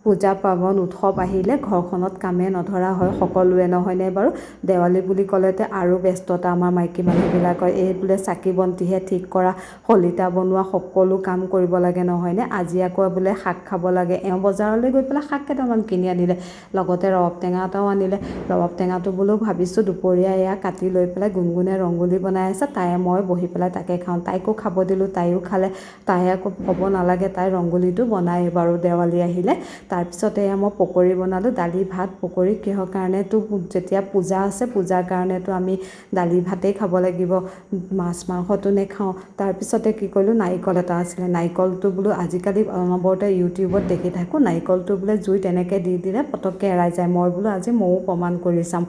পূজা পাৰ্বণ উৎসৱ আহিলে ঘৰখনত কামে নধৰা হয় সকলোৱে, নহয়নে বাৰু? দেৱালী বুলি ক'লেতে আৰু ব্যস্ততা আমাৰ মাইকী মানুহবিলাকৰ। এই বোলে চাকি বন্তিহে ঠিক কৰা, শলিতা বনোৱা, সকলো কাম কৰিব লাগে, নহয়নে? আজি আকৌ বোলে শাক খাব লাগে, এওঁ বজাৰলৈ গৈ পেলাই শাক কেইটামান কিনি আনিলে, লগতে ৰবাব টেঙা এটাও আনিলে। ৰবাব টেঙাটো বোলো ভাবিছোঁ দুপৰীয়া এয়া কাটি লৈ পেলাই গুণগুণে ৰংগোলী বনাই আছে, তাই মই বহি পেলাই তাকে খাওঁ। তাইকো খাব দিলোঁ, তাইও খালে। তাই আকৌ ক'ব নালাগে, তাই ৰংগোলীটো বনায় বাৰু দেৱালী আহিলে। তাৰপিছতে এয়া মই পকৰি বনালোঁ, দালি ভাত পকৰি। কিহৰ কাৰণেতো যেতিয়া পূজা আছে, পূজাৰ কাৰণেতো আমি দালি ভাতেই খাব লাগিব, মাছ মাংসটো নেখাওঁ। তাৰপিছতে কি কৰিলোঁ, নাৰিকল এটা আছিলে, নাৰিকলটো বোলো আজিকালি অনবৰতে ইউটিউবত দেখি থাকোঁ, নাৰিকলটো বোলে জুইত এনেকৈ দি দিলে পটককৈ এৰাই যায়। মই বোলো আজি ময়ো প্ৰমাণ কৰি চাম।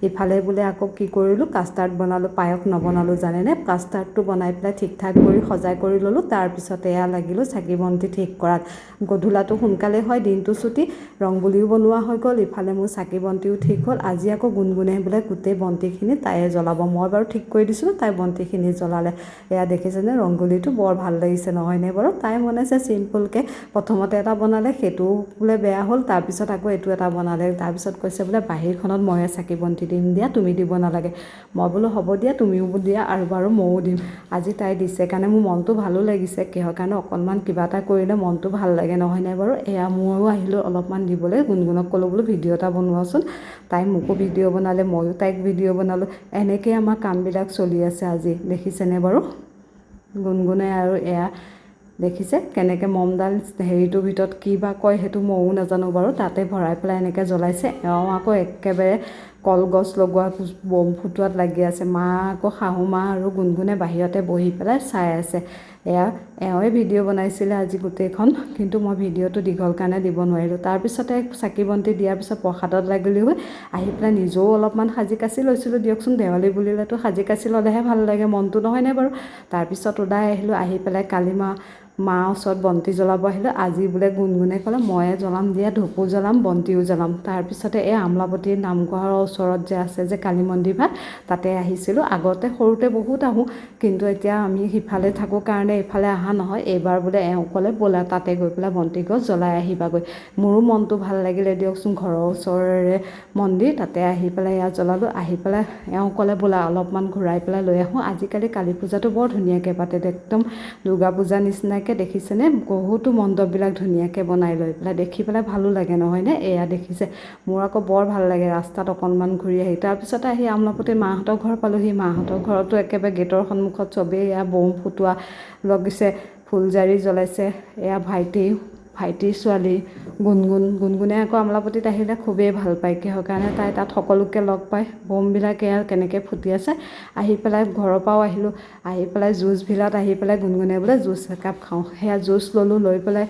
ইফালে বোলে আকৌ কি কৰিলোঁ, কাষ্টাৰ্ড বনালোঁ, পায়স নবনালোঁ জানেনে? কাষ্টাৰ্ডটো বনাই পেলাই ঠিক ঠাক কৰি সজাই কৰি ল'লোঁ। তাৰপিছতে এয়া লাগিলোঁ চাকি বন্তি ঠিক কৰাত। গধূলাটো সোনকালে হয়, দিনটো ছুটি, ৰংগোলীও বনোৱা হৈ গ'ল, ইফালে মোৰ চাকি বন্তিও ঠিক হ'ল। আজি আকৌ গুণগুণে বোলে গোটেই বন্তিখিনি তাইয়ে জ্বলাব, মই বাৰু ঠিক কৰি দিছিলোঁ, তাই বন্তিখিনি জ্বলালে। এয়া দেখিছেনে ৰংগোলীটো বৰ ভাল লাগিছে, নহয়নে বাৰু? তাই বনাইছে চিম্পুলকৈ, প্ৰথমতে এটা বনালে, সেইটোও বোলে বেয়া হ'ল, তাৰপিছত আকৌ এইটো এটা বনালে। তাৰপিছত কৈছে বোলে বাহিৰখনত ময়ে চাকি বন্তি দিম দিয়া, তুমি দিব নালাগে। মই বোলো হ'ব দিয়া, তুমিও দিয়া আৰু বাৰু ময়ো দিম। আজি তাই দিছে কাৰণে মোৰ মনটো ভালো লাগিছে, কিহৰ কাৰণে অকণমান কিবা এটা কৰিলে মনটো ভাল লাগে, নহয়নে বাৰু? এয়া ময়ো আহিলোঁ অলপমান দিবলৈ, গুণগুণক ক'লোঁ বোলো ভিডিঅ' এটা বনোৱাচোন। তাই মোকো ভিডিঅ' বনালে, ময়ো তাইক ভিডিঅ' বনালোঁ। এনেকৈ আমাৰ কামবিলাক চলি আছে আজি, দেখিছেনে বাৰু? গুণগুণে আৰু এয়া দেখিছে কেনেকৈ মমডাল হেৰিটোৰ ভিতৰত কি বা কয় সেইটো ময়ো নাজানো বাৰু, তাতে ভৰাই পেলাই এনেকৈ জ্বলাইছে। এওঁ আকৌ একেবাৰে কলগছ লগোৱা বম ফুটোৱাত লাগি আছে। মা আকৌ শাহু মা আৰু গুণগুণে বাহিৰতে বহি পেলাই চাই আছে। এয়া এওঁৱে ভিডিঅ' বনাইছিলে আজি গোটেইখন, কিন্তু মই ভিডিঅ'টো দীঘল কাৰণে দিব নোৱাৰিলোঁ। তাৰপিছতে চাকি বন্তি দিয়াৰ পিছত প্ৰসাদত লাগিলোঁ হৈ আহি পেলাই নিজেও অলপমান সাজি কাচি লৈছিলোঁ। দিয়কচোন, দেৱালী বুলিলেতো সাজি কাচি ল'লেহে ভাল লাগে মনটো, নহয়নে বাৰু? তাৰপিছত ওলাই আহিলোঁ, আহি পেলাই কালি মাৰ ওচৰত বন্তি জ্বলাব আহিলোঁ। আজি বোলে গুণগুণে ক'লে ময়ে জ্বলাম দিয়া, ধূপো জ্বলাম বন্তিও জ্বলাম। তাৰপিছতে এই আমলাপট্টিৰ নামঘৰৰ ওচৰত যে আছে যে কালী মন্দিৰ ভাগ, তাতে আহিছিলোঁ। আগতে সৰুতে বহুত আহোঁ, কিন্তু এতিয়া আমি সিফালে থাকোঁ কাৰণে এইফালে অহা নহয়। এইবাৰ বোলে এওঁ ক'লে ব'লা তাতে গৈ পেলাই বন্তি গছ জ্বলাই আহিবাগৈ। মোৰো মনটো ভাল লাগিলে দিয়কচোন, ঘৰৰ ওচৰৰে মন্দিৰ, তাতে আহি পেলাই ইয়াত জ্বলালোঁ। আহি পেলাই এওঁ ক'লে ব'লা অলপমান ঘূৰাই পেলাই লৈ আহোঁ। আজিকালি কালী পূজাটো বৰ ধুনীয়াকৈ পাতে, একদম দুৰ্গা পূজাৰ নিচিনাকৈ, দেখিছেনে? বহুতো মণ্ডপবিলাক ধুনীয়াকৈ বনাই লৈ পেলাই, দেখি পেলাই ভালো লাগে, নহয়নে? এয়া দেখিছে, মোৰ আকৌ বৰ ভাল লাগে ৰাস্তাত অকণমান ঘূৰি আহি। তাৰপিছতে আহি আমলাপট্টিৰ মাহঁতৰ ঘৰ পালোঁহি। মাহঁতৰ ঘৰতো একেবাৰে গেটৰ সন্মুখত চবেই এয়া বম ফুটোৱা লগাইছে, ফুলজাৰি জ্বলাইছে। এয়া ভাইটিৰ ছোৱালী গুণগুণে আকৌ আমলাপট্টিত আহিলে খুবেই ভাল পায়, কিহৰ কাৰণে তাই তাত সকলোকে লগ পায়। বমবিলাক এয়া কেনেকৈ ফুটি আছে। আহি পেলাই ঘৰৰ পৰাও আহিলোঁ, আহি পেলাই জুচ ভিলাত আহি পেলাই গুণগুণে বোলে জুচ একাপ খাওঁ, সেয়া জুচ ল'লোঁ। লৈ পেলাই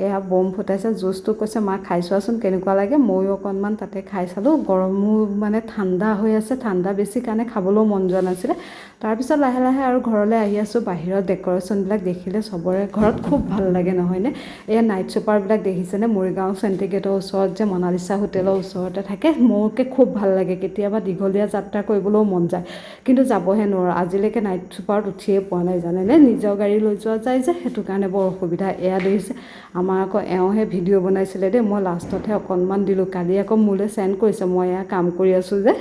এয়া বম ফুটাইছে, জুচটো কৈছে মা খাই চোৱাচোন কেনেকুৱা লাগে। ময়ো অকণমান তাতে খাই চালোঁ, গৰমো মানে ঠাণ্ডা হৈ আছে, ঠাণ্ডা বেছি কাৰণে খাবলৈও মন যোৱা নাছিলে। তাৰপিছত লাহে লাহে আৰু ঘৰলৈ আহি আছোঁ। বাহিৰত ডেক'ৰেশ্যনবিলাক দেখিলে চবৰে ঘৰত খুব ভাল লাগে, নহয়নে? এয়া নাইট চুপাৰবিলাক দেখিছেনে? মৰিগাঁও চেণ্টিগেটৰ ওচৰত যে মনালিছা হোটেলৰ ওচৰতে থাকে। মোৰকে খুব ভাল লাগে, কেতিয়াবা দীঘলীয়া যাত্ৰা কৰিবলৈও মন যায়, কিন্তু যাবহে নোৱাৰোঁ। আজিলৈকে নাইট চুপাৰত উঠিয়ে পোৱা নাই জানেনে? নিজৰ গাড়ী লৈ যোৱা যায় যে, সেইটো কাৰণে বৰ অসুবিধা। এয়া দেখিছে, আমাৰ আকৌ এওঁহে ভিডিঅ' বনাইছিলে দেই, মই লাষ্টতহে অকণমান দিলোঁ। কালি আকৌ মোলৈ চেণ্ড কৰিছে, মই এয়া কাম কৰি আছোঁ যে।